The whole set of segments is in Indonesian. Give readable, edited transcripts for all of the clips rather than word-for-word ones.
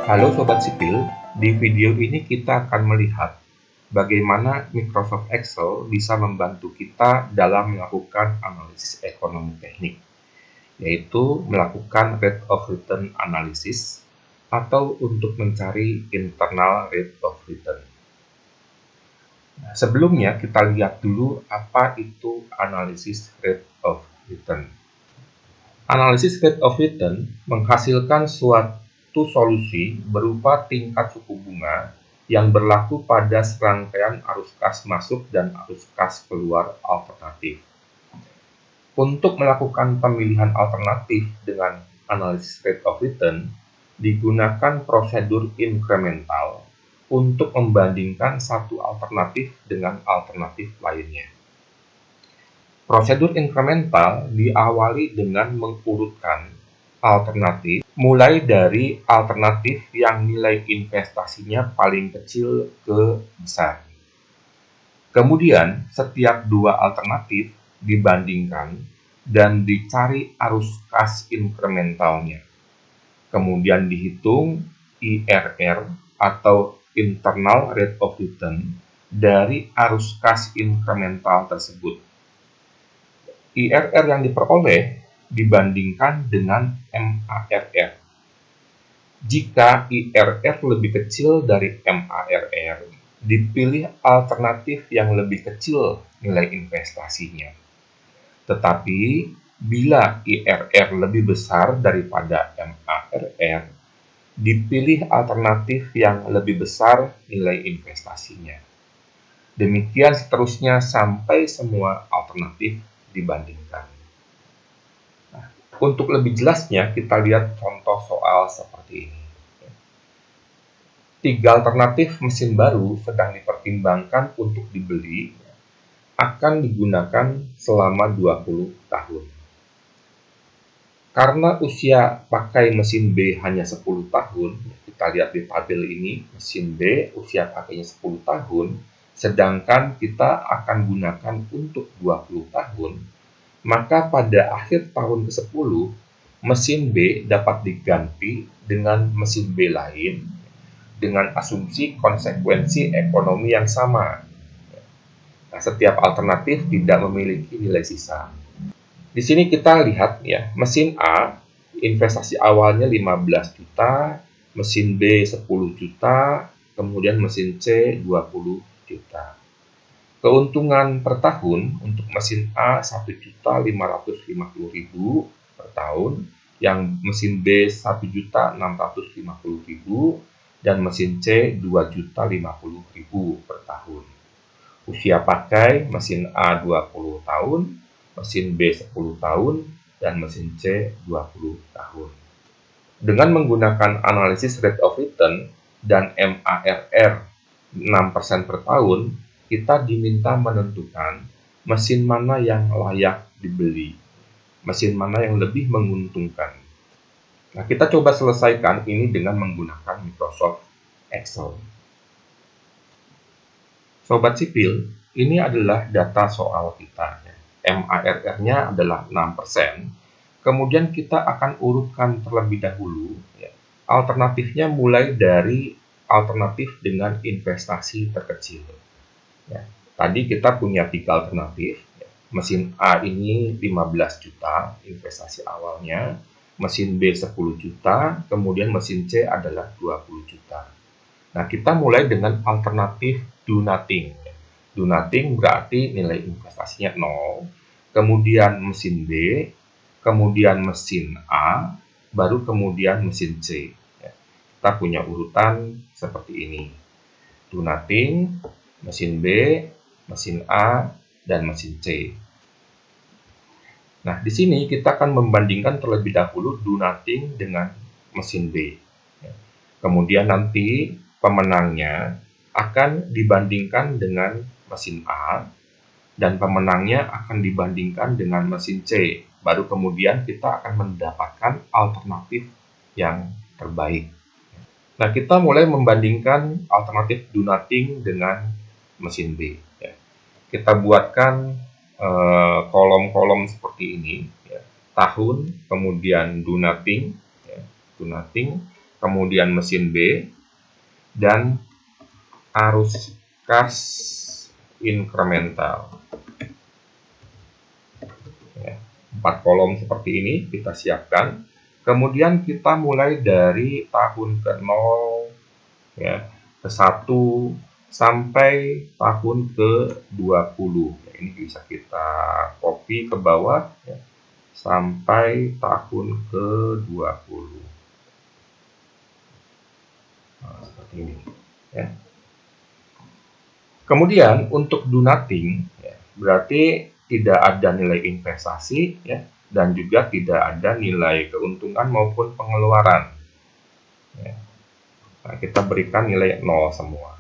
Halo Sobat Sipil, di video ini kita akan melihat bagaimana Microsoft Excel bisa membantu kita dalam melakukan analisis ekonomi teknik, yaitu melakukan rate of return analysis atau untuk mencari internal rate of return. Sebelumnya kita lihat dulu apa itu analisis rate of return. Analisis rate of return menghasilkan suatu solusi berupa tingkat suku bunga yang berlaku pada serangkaian arus kas masuk dan arus kas keluar alternatif. Untuk melakukan pemilihan alternatif dengan analisis rate of return, digunakan prosedur inkremental untuk membandingkan satu alternatif dengan alternatif lainnya. Prosedur inkremental diawali dengan mengurutkan alternatif mulai dari alternatif yang nilai investasinya paling kecil ke besar. Kemudian, setiap dua alternatif dibandingkan dan dicari arus kas inkrementalnya. Kemudian dihitung IRR atau Internal Rate of Return dari arus kas inkremental tersebut. IRR yang diperoleh dibandingkan dengan MARR. Jika IRR lebih kecil dari MARR, dipilih alternatif yang lebih kecil nilai investasinya. Tetapi, bila IRR lebih besar daripada MARR, dipilih alternatif yang lebih besar nilai investasinya. Demikian seterusnya sampai semua alternatif dibandingkan. Nah, untuk lebih jelasnya, kita lihat contoh soal seperti ini. 3 alternatif mesin baru sedang dipertimbangkan untuk dibeli akan digunakan selama 20 tahun. Karena usia pakai mesin B hanya 10 tahun, kita lihat di tabel ini, mesin B usia pakainya 10 tahun, sedangkan kita akan gunakan untuk 20 tahun, maka pada akhir tahun ke-10, mesin B dapat diganti dengan mesin B lain dengan asumsi konsekuensi ekonomi yang sama. Nah, setiap alternatif tidak memiliki nilai sisa. Di sini kita lihat ya, mesin A investasi awalnya 15 juta, mesin B 10 juta, kemudian mesin C 20 juta. Keuntungan per tahun untuk mesin A 1.550.000 per tahun, yang mesin B 1.650.000 dan mesin C 2.050.000 per tahun. Usia pakai mesin A 20 tahun, mesin B 10 tahun, dan mesin C 20 tahun. Dengan menggunakan analisis rate of return dan MARR 6% per tahun, kita diminta menentukan mesin mana yang layak dibeli, mesin mana yang lebih menguntungkan. Nah, kita coba selesaikan ini dengan menggunakan Microsoft Excel. Sobat Sipil, ini adalah data soal kita. MARR-nya adalah 6%. Kemudian kita akan urutkan terlebih dahulu alternatifnya mulai dari alternatif dengan investasi terkecil. Tadi kita punya 3 alternatif. Mesin A ini 15 juta investasi awalnya, mesin B 10 juta, kemudian mesin C adalah 20 juta. Nah, kita mulai dengan alternatif do nothing. Do nothing berarti nilai investasinya 0, kemudian mesin B, kemudian mesin A, baru kemudian mesin C. Kita punya urutan seperti ini. Do nothing, mesin B, mesin A, dan mesin C. Nah, di sini kita akan membandingkan terlebih dahulu do nothing dengan mesin B. Kemudian nanti pemenangnya akan dibandingkan dengan mesin A, dan pemenangnya akan dibandingkan dengan mesin C. Baru kemudian kita akan mendapatkan alternatif yang terbaik. Nah, kita mulai membandingkan alternatif do nothing dengan mesin B. Kita buatkan kolom-kolom seperti ini. Tahun, kemudian do nothing, kemudian mesin B, dan arus kas incremental. 4 kolom seperti ini kita siapkan. Kemudian kita mulai dari tahun ke-0 ya, ke-1 sampai tahun ke-20. Ya, ini bisa kita copy ke bawah ya, sampai tahun ke-20. Nah, seperti ini ya. Kemudian untuk do nothing ya, berarti tidak ada nilai investasi ya, dan juga tidak ada nilai keuntungan maupun pengeluaran ya. Nah, kita berikan nilai 0 semua.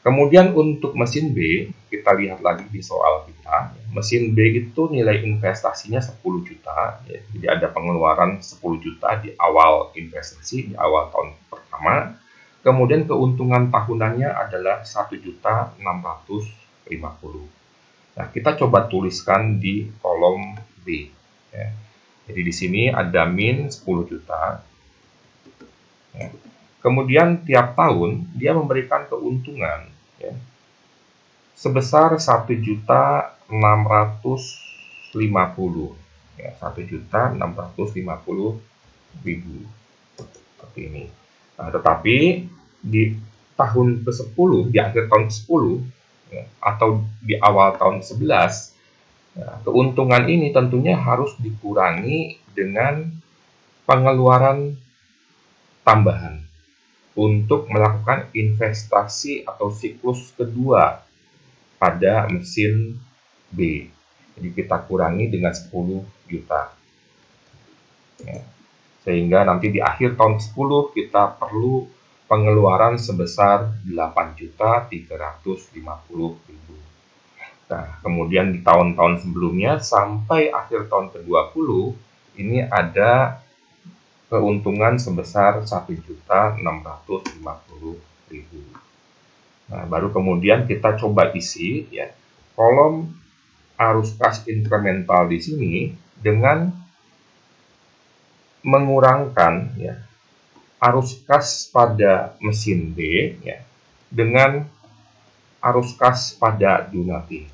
Kemudian untuk mesin B, kita lihat lagi di soal kita. Mesin B itu nilai investasinya 10 juta ya. Jadi ada pengeluaran 10 juta di awal investasi, di awal tahun pertama. Kemudian keuntungan tahunannya adalah 1.650.000. Nah, kita coba tuliskan di kolom B. Ya. Jadi di sini ada min 10 juta. Ya. Kemudian tiap tahun dia memberikan keuntungan ya, sebesar 1.650.000. Ya, 1.650.000 seperti ini. Nah, tetapi di tahun ke-10, di akhir tahun ke-10 ya, atau di awal tahun 11, ya, keuntungan ini tentunya harus dikurangi dengan pengeluaran tambahan untuk melakukan investasi atau siklus kedua pada mesin B. Jadi kita kurangi dengan 10 juta. Ya. Sehingga nanti di akhir tahun 10 kita perlu pengeluaran sebesar 8.350.000. Nah, kemudian di tahun-tahun sebelumnya sampai akhir tahun ke-20 ini ada keuntungan sebesar 1.650.000. Nah, baru kemudian kita coba isi ya kolom arus kas incremental di sini dengan mengurangkan ya arus kas pada mesin B ya dengan arus kas pada do nothing.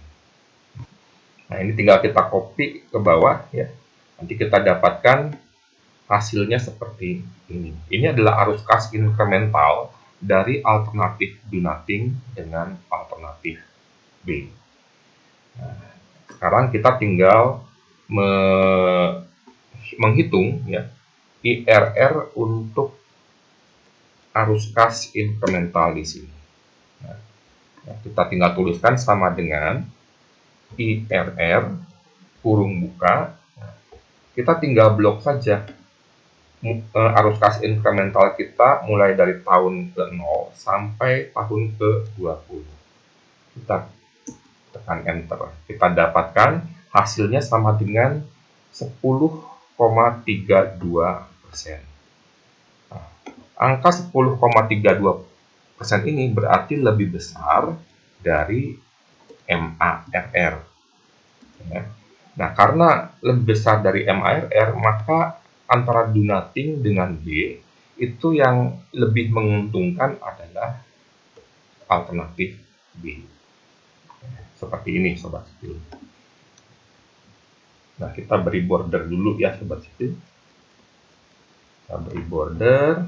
Nah, ini tinggal kita copy ke bawah ya. Nanti kita dapatkan hasilnya seperti ini. Ini adalah arus kas incremental dari alternatif do nothing dengan alternatif B. Nah, sekarang kita tinggal menghitung ya IRR untuk arus kas incremental di sini. Nah, kita tinggal tuliskan sama dengan IRR kurung buka. Kita tinggal blok saja arus kas incremental kita mulai dari tahun ke-0 sampai tahun ke-20. Kita tekan enter. Kita dapatkan hasilnya sama dengan 10,32%. Nah, angka 10,32% ini berarti lebih besar dari MARR. Ya. Nah, karena lebih besar dari MARR, maka antara do nothing dengan B itu yang lebih menguntungkan adalah alternatif B. Seperti ini, Sobat Sipil. Nah, kita beri border dulu ya, Sobat Sipil. Kita beri border.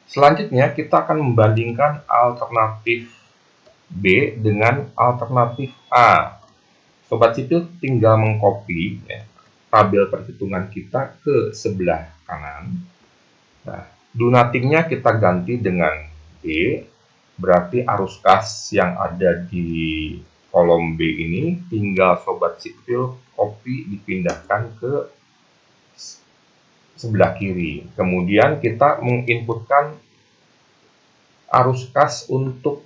Selanjutnya kita akan membandingkan alternatif B dengan alternatif A. Sobat Sipil tinggal mengcopy ya, tabel perhitungan kita ke sebelah kanan. Nah, do nothing-nya kita ganti dengan B, berarti arus kas yang ada di kolom B ini tinggal Sobat Sipil copy dipindahkan ke sebelah kiri. Kemudian kita menginputkan arus kas untuk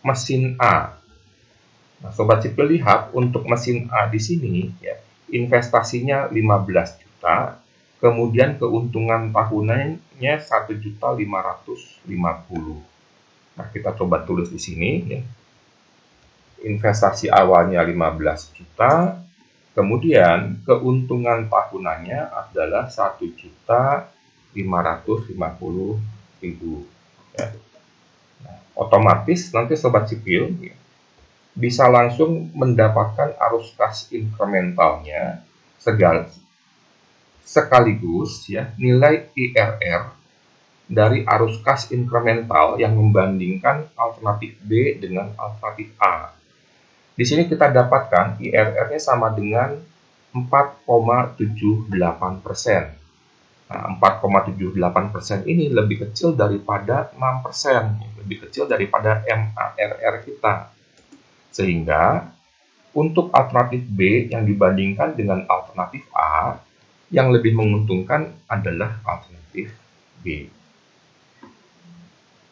mesin A. Nah, Sobat Sipil lihat untuk mesin A di sini ya, investasinya 15 juta, kemudian keuntungan tahunannya 1.550.000. Nah, kita coba tulis di sini ya. Investasi awalnya 15 juta, kemudian keuntungan tahunannya adalah 1.550.000 ya. Otomatis nanti sobat sipil ya, bisa langsung mendapatkan arus kas incrementalnya sekaligus ya nilai IRR dari arus kas incremental yang membandingkan alternatif B dengan alternatif A. Di sini kita dapatkan IRR-nya sama dengan 4,78%. Nah, 4,78% ini lebih kecil daripada 6%, lebih kecil daripada MARR kita. Sehingga untuk alternatif B yang dibandingkan dengan alternatif A, yang lebih menguntungkan adalah alternatif B.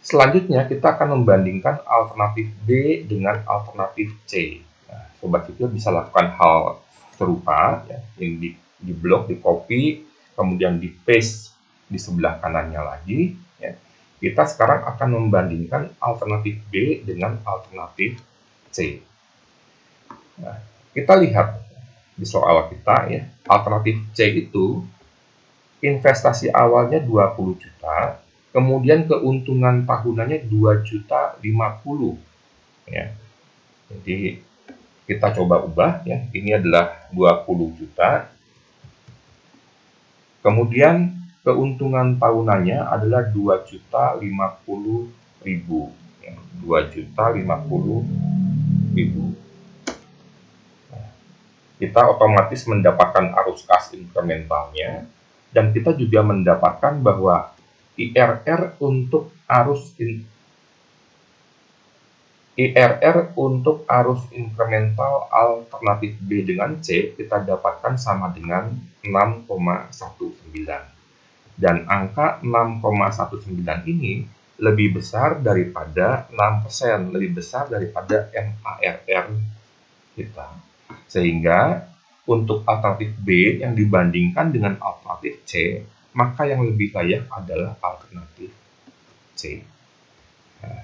Selanjutnya kita akan membandingkan alternatif B dengan alternatif C. Nah, sobat sipil bisa lakukan hal serupa ya, yang di blok, di copy, kemudian di paste di sebelah kanannya lagi ya. Kita sekarang akan membandingkan alternatif B dengan alternatif C. Nah, kita lihat di soal kita ya, alternatif C itu investasi awalnya 20 juta, kemudian keuntungan tahunannya 2.050 ya. Jadi kita coba ubah ya. Ini adalah 20 juta. Kemudian keuntungan tahunannya adalah 2.050.000 ya. 2.050.000. Kita otomatis mendapatkan arus kas incrementalnya, dan kita juga mendapatkan bahwa IRR untuk arus incremental alternatif B dengan C kita dapatkan sama dengan 6,19. Dan angka 6,19 ini lebih besar daripada 6%, lebih besar daripada MARR kita. Sehingga untuk alternatif B yang dibandingkan dengan alternatif C, maka yang lebih layak adalah alternatif C. Nah,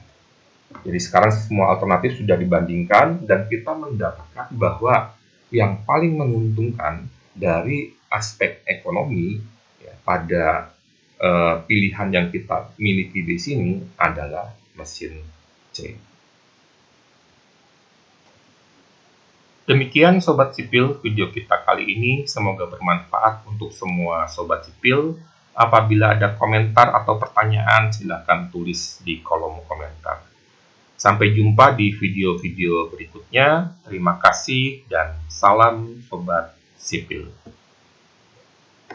jadi sekarang semua alternatif sudah dibandingkan dan kita mendapatkan bahwa yang paling menguntungkan dari aspek ekonomi ya, pada pilihan yang kita miliki di sini adalah mesin C. Demikian Sobat Sipil video kita kali ini, semoga bermanfaat untuk semua Sobat Sipil. Apabila ada komentar atau pertanyaan, silakan tulis di kolom komentar. Sampai jumpa di video-video berikutnya. Terima kasih dan salam Sobat Sipil.